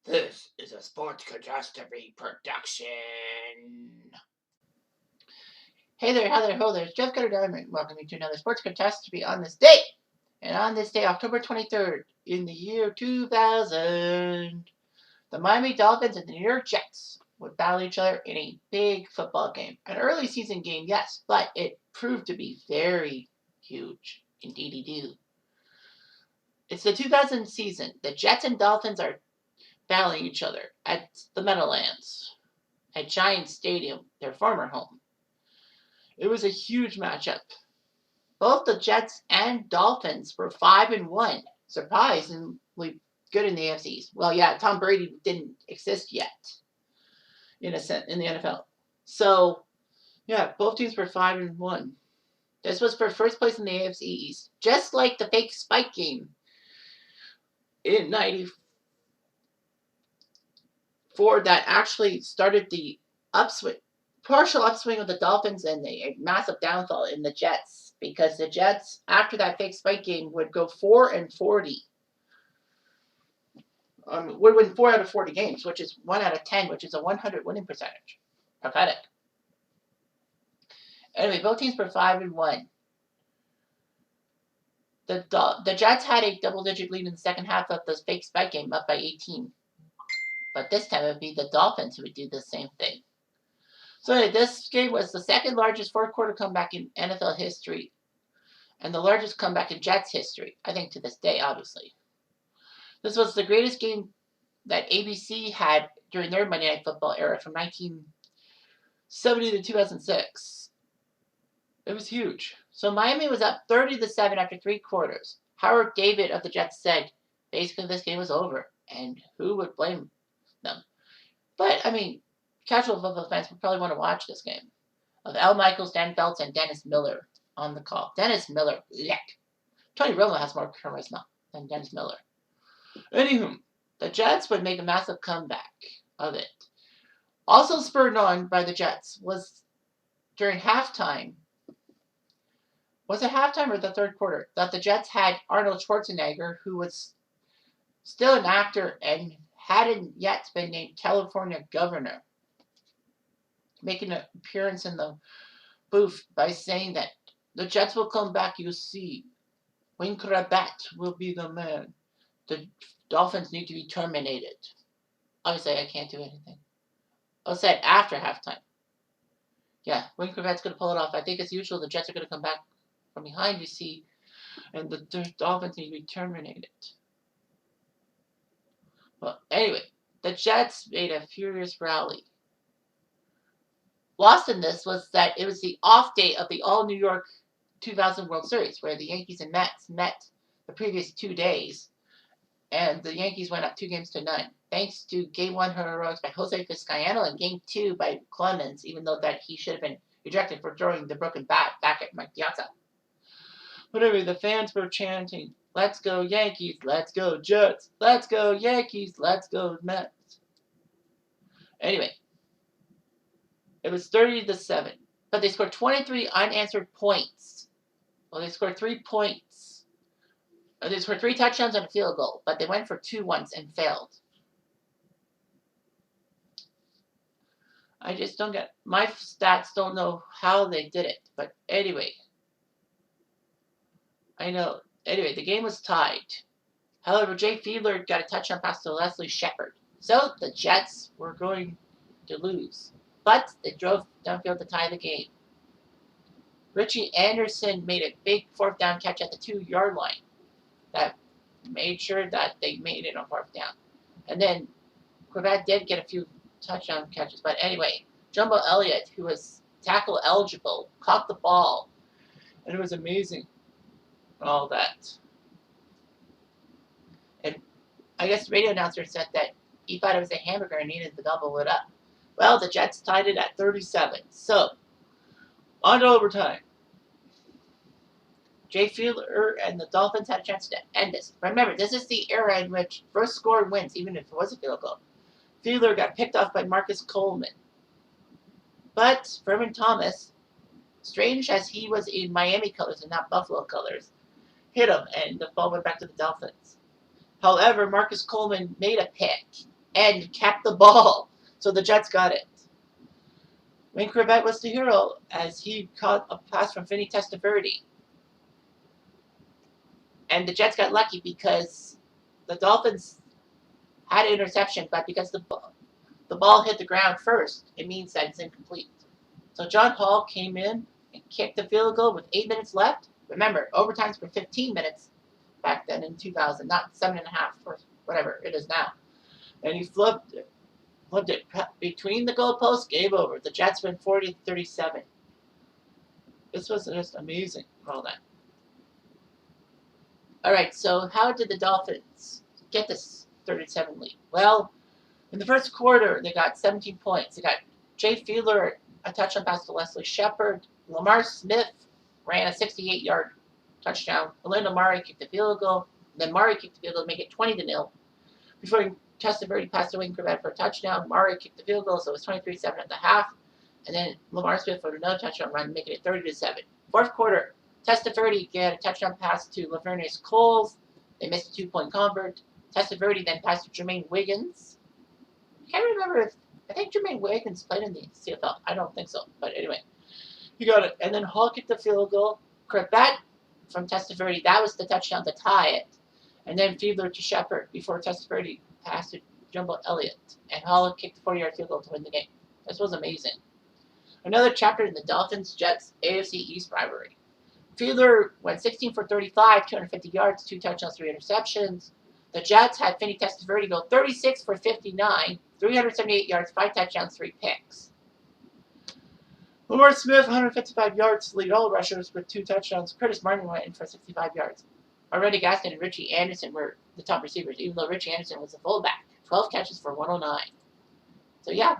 This is a Sports Catastrophe production. Hey there, how there, ho there. It's Jeff Cutter Diamond. Welcome you to another Sports Catastrophe on this day. And on this day, October 23rd, in the year 2000, the Miami Dolphins and the New York Jets would battle each other in a big football game. An early season game, yes, but it proved to be very huge. Indeedy-do. It's the 2000 season. The Jets and Dolphins are battling each other at the Meadowlands, at Giants Stadium, their former home. It was a huge matchup. Both the Jets and Dolphins were 5-1, surprisingly good in the AFCs. Well, yeah, Tom Brady didn't exist yet in the NFL. So, yeah, both teams were 5-1. This was for first place in the AFC East, just like the fake spike game in '94 that actually started the partial upswing of the Dolphins and a massive downfall in the Jets, because the Jets, after that fake spike game, would go 4-40. Would win 4 out of 40 games, which is 1 out of 10, which is a 100 winning percentage. Pathetic. Anyway, both teams were 5-1. The Jets had a double-digit lead in the second half of the fake spike game, up by 18. But this time it would be the Dolphins who would do the same thing. So anyway, this game was the second largest fourth-quarter comeback in NFL history, and the largest comeback in Jets history, I think, to this day, obviously. This was the greatest game that ABC had during their Monday Night Football era from 1970 to 2006. It was huge. So Miami was up 30-7 after 3 quarters. Howard David of the Jets said, basically this game was over, and who would blame them? But, I mean, casual football fans would probably want to watch this game. Of Al Michaels, Dan Feltz, and Dennis Miller on the call. Dennis Miller, yuck. Tony Romo has more charisma than Dennis Miller. Anywho, the Jets would make a massive comeback of it. Also spurred on by the Jets was during halftime. Was it halftime or the third quarter? That the Jets had Arnold Schwarzenegger, who was still an actor and hadn't yet been named California governor, making an appearance in the booth by saying that the Jets will come back, you see. When Chrebet will be the man. The Dolphins need to be terminated. Obviously, I can't do anything. I said after halftime. Yeah, when Chrebet's going to pull it off. I think as usual, the Jets are going to come back from behind, you see, and the Dolphins need to be terminated. Well, anyway, the Jets made a furious rally. Lost in this was that it was the off day of the all-New York 2000 World Series, where the Yankees and Mets met the previous 2 days, and the Yankees went up 2-0, thanks to Game 1 heroics by Jose Vizcaino and Game 2 by Clemens, even though that he should have been ejected for throwing the broken bat back at Mike Piazza. But anyway, the fans were chanting, "Let's go Yankees, let's go Jets, let's go Yankees, let's go Mets." Anyway, it was 30-7, but they scored 23 unanswered points. Well, they scored 3 points. They scored 3 touchdowns and a field goal, but they went for 2 once and failed. I just don't get, my stats don't know how they did it, but anyway. I know. Anyway, the game was tied. However, Jay Fiedler got a touchdown pass to Leslie Shepard. So the Jets were going to lose. But they drove downfield to tie the game. Richie Anderson made a big 4th down catch at the 2-yard line. That made sure that they made it on 4th down. And then Chrebet did get a few touchdown catches. But anyway, Jumbo Elliott, who was tackle eligible, caught the ball. And it was amazing. All that. And I guess the radio announcer said that he thought it was a hamburger and needed to double it up. Well, the Jets tied it at 37. So, on to overtime. Jay Fiedler and the Dolphins had a chance to end this. Remember, this is the era in which first score wins, even if it was a field goal. Fiedler got picked off by Marcus Coleman. But Furman Thomas, strange as he was in Miami colors and not Buffalo colors, hit him, and the ball went back to the Dolphins. However, Marcus Coleman made a pick, and kept the ball. So the Jets got it. Wayne Chrebet was the hero as he caught a pass from Vinny Testaverde. And the Jets got lucky because the Dolphins had an interception, but because the ball hit the ground first, it means that it's incomplete. So John Hall came in and kicked the field goal with 8 minutes left. Remember, overtimes for 15 minutes back then in 2000, not 7.5 or whatever it is now. And he flipped it between the goalposts, game over. The Jets win 40-37. This was just amazing. All that. All right, so how did the Dolphins get this 37 lead? Well, in the first quarter, they got 17 points. They got Jay Fiedler, a touchdown pass to Leslie Shepard. Lamar Smith ran a 68-yard touchdown. Orlando Murray kicked the field goal. Then Murray kicked the field goal to make it 20-0. Before Testaverde passed to Wayne Chrebet for a touchdown, Murray kicked the field goal, so it was 23-7 at the half. And then Lamar Smith for another touchdown run, making it 30-7. Fourth quarter, Testaverde got a touchdown pass to Laveranues Coles. They missed a 2-point convert. Testaverde then passed to Jermaine Wiggins. I can't remember if I think Jermaine Wiggins played in the CFL. I don't think so, but anyway, he got it. And then Hall kicked the field goal. Chrebet from Testaverde, that was the touchdown to tie it. And then Fiedler to Shepard before Testaverde passed to Jumbo Elliott. And Hall kicked the 40-yard field goal to win the game. This was amazing. Another chapter in the Dolphins-Jets AFC East rivalry. Fiedler went 16 for 35, 250 yards, 2 touchdowns, 3 interceptions. The Jets had Vinny Testaverde go 36 for 59, 378 yards, 5 touchdowns, 3 picks. Lamar Smith, 155 yards to lead all rushers with 2 touchdowns. Curtis Martin went in for 65 yards. Already Gaston and Richie Anderson were the top receivers, even though Richie Anderson was a fullback. 12 catches for 109. So yeah,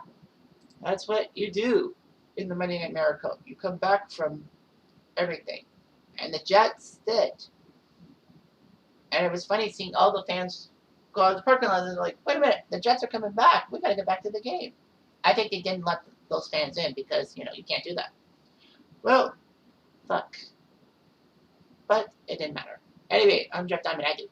that's what you do in the Monday Night Miracle. You come back from everything. And the Jets did. And it was funny seeing all the fans go out of the parking lot and they're like, wait a minute, the Jets are coming back. We got to get back to the game. I think they didn't let those fans in because, you can't do that. Well, fuck. But it didn't matter. Anyway, I'm Jeff Diamond. I do.